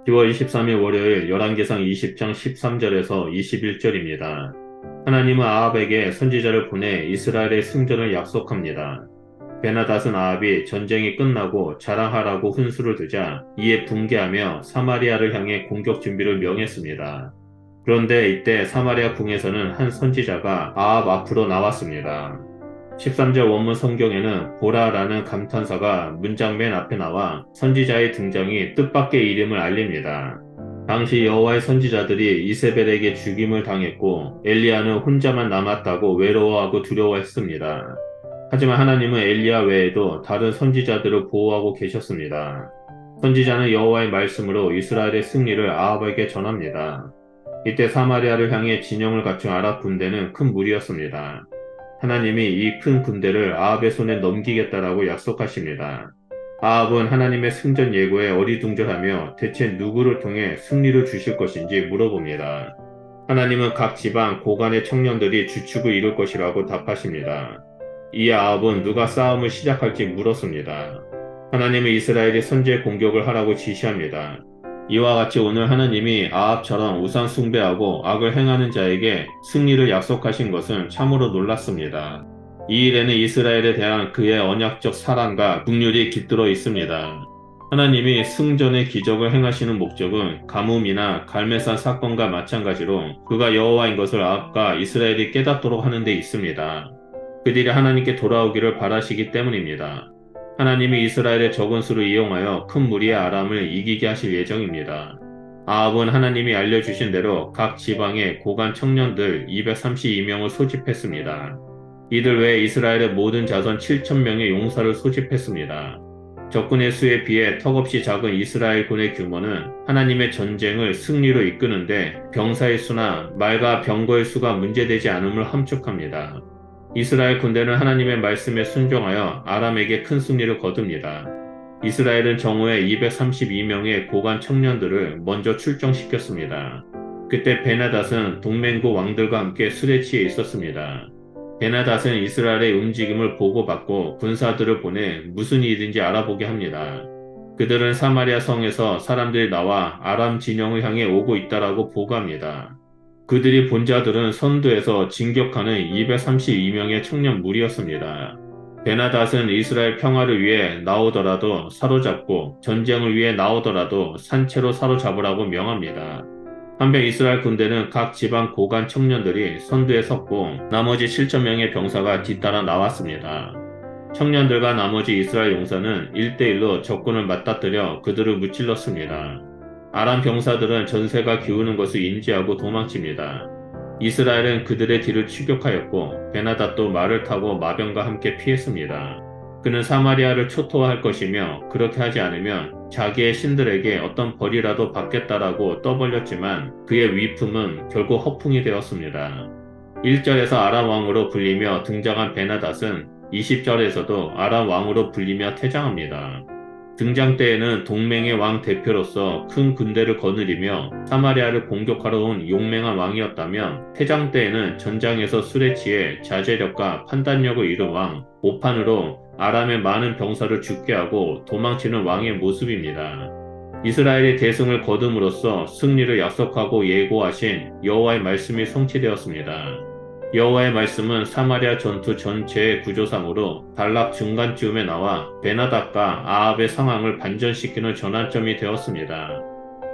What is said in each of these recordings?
10월 23일 월요일 열왕기상 20장 13절에서 21절입니다. 하나님은 아합에게 선지자를 보내 이스라엘의 승전을 약속합니다. 베나닷은 아합이 전쟁이 끝나고 자랑하라고 훈수를 두자 이에 분개하며 사마리아를 향해 공격 준비를 명했습니다. 그런데 이때 사마리아 궁에서는 한 선지자가 아합 앞으로 나왔습니다. 13절 원문 성경에는 보라라는 감탄사가 문장 맨 앞에 나와 선지자의 등장이 뜻밖의 이름을 알립니다. 당시 여호와의 선지자들이 이세벨에게 죽임을 당했고 엘리야는 혼자만 남았다고 외로워하고 두려워했습니다. 하지만 하나님은 엘리야 외에도 다른 선지자들을 보호하고 계셨습니다. 선지자는 여호와의 말씀으로 이스라엘의 승리를 아합에게 전합니다. 이때 사마리아를 향해 진영을 갖춘 아랍 군대는 큰 무리였습니다. 하나님이 이 큰 군대를 아합의 손에 넘기겠다라고 약속하십니다. 아합은 하나님의 승전 예고에 어리둥절하며 대체 누구를 통해 승리를 주실 것인지 물어봅니다. 하나님은 각 지방 고관의 청년들이 주축을 이룰 것이라고 답하십니다. 이에 아합은 누가 싸움을 시작할지 물었습니다. 하나님은 이스라엘이 선제 공격을 하라고 지시합니다. 이와 같이 오늘 하나님이 아합처럼 우상 숭배하고 악을 행하는 자에게 승리를 약속하신 것은 참으로 놀랐습니다. 이 일에는 이스라엘에 대한 그의 언약적 사랑과 긍휼이 깃들어 있습니다. 하나님이 승전의 기적을 행하시는 목적은 가뭄이나 갈멜산 사건과 마찬가지로 그가 여호와인 것을 아합과 이스라엘이 깨닫도록 하는 데 있습니다. 그들이 하나님께 돌아오기를 바라시기 때문입니다. 하나님이 이스라엘의 적은 수를 이용하여 큰 무리의 아람을 이기게 하실 예정입니다. 아합은 하나님이 알려주신 대로 각 지방의 고관 청년들 232명을 소집했습니다. 이들 외에 이스라엘의 모든 자손 7,000명의 용사를 소집했습니다. 적군의 수에 비해 턱없이 작은 이스라엘 군의 규모는 하나님의 전쟁을 승리로 이끄는데 병사의 수나 말과 병거의 수가 문제되지 않음을 함축합니다. 이스라엘 군대는 하나님의 말씀에 순종하여 아람에게 큰 승리를 거둡니다. 이스라엘은 정오에 232명의 고관 청년들을 먼저 출정시켰습니다. 그때 베나닷은 동맹국 왕들과 함께 술에 취해 있었습니다. 베나닷은 이스라엘의 움직임을 보고받고 군사들을 보내 무슨 일인지 알아보게 합니다. 그들은 사마리아 성에서 사람들이 나와 아람 진영을 향해 오고 있다라고 보고합니다. 그들이 본 자들은 선두에서 진격하는 232명의 청년 무리였습니다. 베나닷은 이스라엘 평화를 위해 나오더라도 사로잡고 전쟁을 위해 나오더라도 산채로 사로잡으라고 명합니다. 한편 이스라엘 군대는 각 지방 고관 청년들이 선두에 섰고 나머지 7,000명의 병사가 뒤따라 나왔습니다. 청년들과 나머지 이스라엘 용사는 1대1로 적군을 맞닥뜨려 그들을 무찔렀습니다. 아람 병사들은 전세가 기우는 것을 인지하고 도망칩니다. 이스라엘은 그들의 뒤를 추격하였고 베나닷도 말을 타고 마병과 함께 피했습니다. 그는 사마리아를 초토화할 것이며 그렇게 하지 않으면 자기의 신들에게 어떤 벌이라도 받겠다라고 떠벌렸지만 그의 위품은 결국 허풍이 되었습니다. 1절에서 아람 왕으로 불리며 등장한 베나닷은 20절에서도 아람 왕으로 불리며 퇴장합니다. 등장 때에는 동맹의 왕 대표로서 큰 군대를 거느리며 사마리아를 공격하러 온 용맹한 왕이었다면 퇴장 때에는 전장에서 술에 취해 자제력과 판단력을 잃은 왕 오판으로 아람의 많은 병사를 죽게 하고 도망치는 왕의 모습입니다. 이스라엘의 대승을 거둠으로써 승리를 약속하고 예고하신 여호와의 말씀이 성취되었습니다. 여호와의 말씀은 사마리아 전투 전체의 구조상으로 단락 중간쯤에 나와 베나닷과 아합의 상황을 반전시키는 전환점이 되었습니다.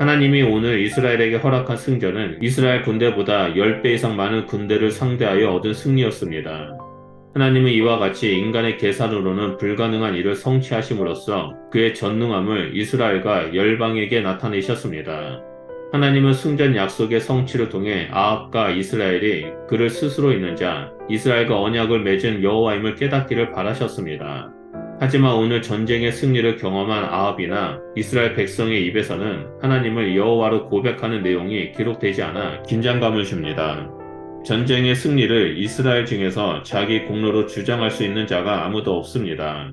하나님이 오늘 이스라엘에게 허락한 승전은 이스라엘 군대보다 10배 이상 많은 군대를 상대하여 얻은 승리였습니다. 하나님은 이와 같이 인간의 계산으로는 불가능한 일을 성취하심으로써 그의 전능함을 이스라엘과 열방에게 나타내셨습니다. 하나님은 승전 약속의 성취를 통해 아합과 이스라엘이 그를 스스로 있는 자, 이스라엘과 언약을 맺은 여호와임을 깨닫기를 바라셨습니다. 하지만 오늘 전쟁의 승리를 경험한 아합이나 이스라엘 백성의 입에서는 하나님을 여호와로 고백하는 내용이 기록되지 않아 긴장감을 줍니다. 전쟁의 승리를 이스라엘 중에서 자기 공로로 주장할 수 있는 자가 아무도 없습니다.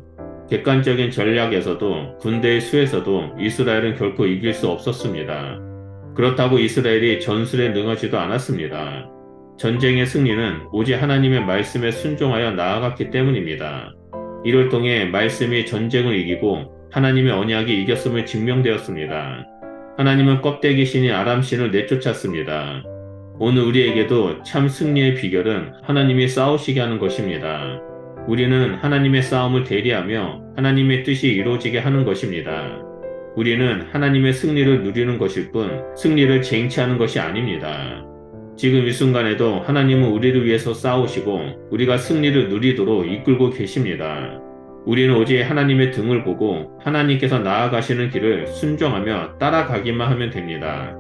객관적인 전략에서도 군대의 수에서도 이스라엘은 결코 이길 수 없었습니다. 그렇다고 이스라엘이 전술에 능하지도 않았습니다. 전쟁의 승리는 오직 하나님의 말씀에 순종하여 나아갔기 때문입니다. 이를 통해 말씀이 전쟁을 이기고 하나님의 언약이 이겼음을 증명되었습니다. 하나님은 껍데기 신인 아람 신을 내쫓았습니다. 오늘 우리에게도 참 승리의 비결은 하나님이 싸우시게 하는 것입니다. 우리는 하나님의 싸움을 대리하며 하나님의 뜻이 이루어지게 하는 것입니다. 우리는 하나님의 승리를 누리는 것일 뿐 승리를 쟁취하는 것이 아닙니다. 지금 이 순간에도 하나님은 우리를 위해서 싸우시고 우리가 승리를 누리도록 이끌고 계십니다. 우리는 오직 하나님의 등을 보고 하나님께서 나아가시는 길을 순종하며 따라가기만 하면 됩니다.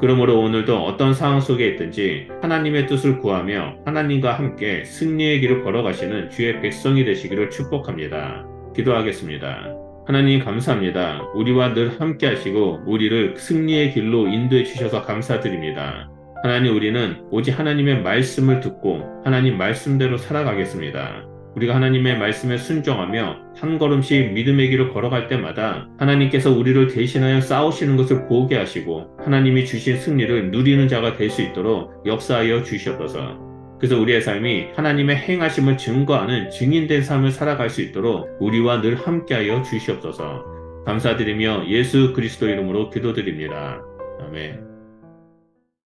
그러므로 오늘도 어떤 상황 속에 있든지 하나님의 뜻을 구하며 하나님과 함께 승리의 길을 걸어가시는 주의 백성이 되시기를 축복합니다. 기도하겠습니다. 하나님 감사합니다. 우리와 늘 함께 하시고 우리를 승리의 길로 인도해 주셔서 감사드립니다. 하나님, 우리는 오직 하나님의 말씀을 듣고 하나님 말씀대로 살아가겠습니다. 우리가 하나님의 말씀에 순종하며 한 걸음씩 믿음의 길을 걸어갈 때마다 하나님께서 우리를 대신하여 싸우시는 것을 보게 하시고 하나님이 주신 승리를 누리는 자가 될 수 있도록 역사하여 주시옵소서. 그래서 우리의 삶이 하나님의 행하심을 증거하는 증인된 삶을 살아갈 수 있도록 우리와 늘 함께하여 주시옵소서. 감사드리며 예수 그리스도 이름으로 기도드립니다. 아멘.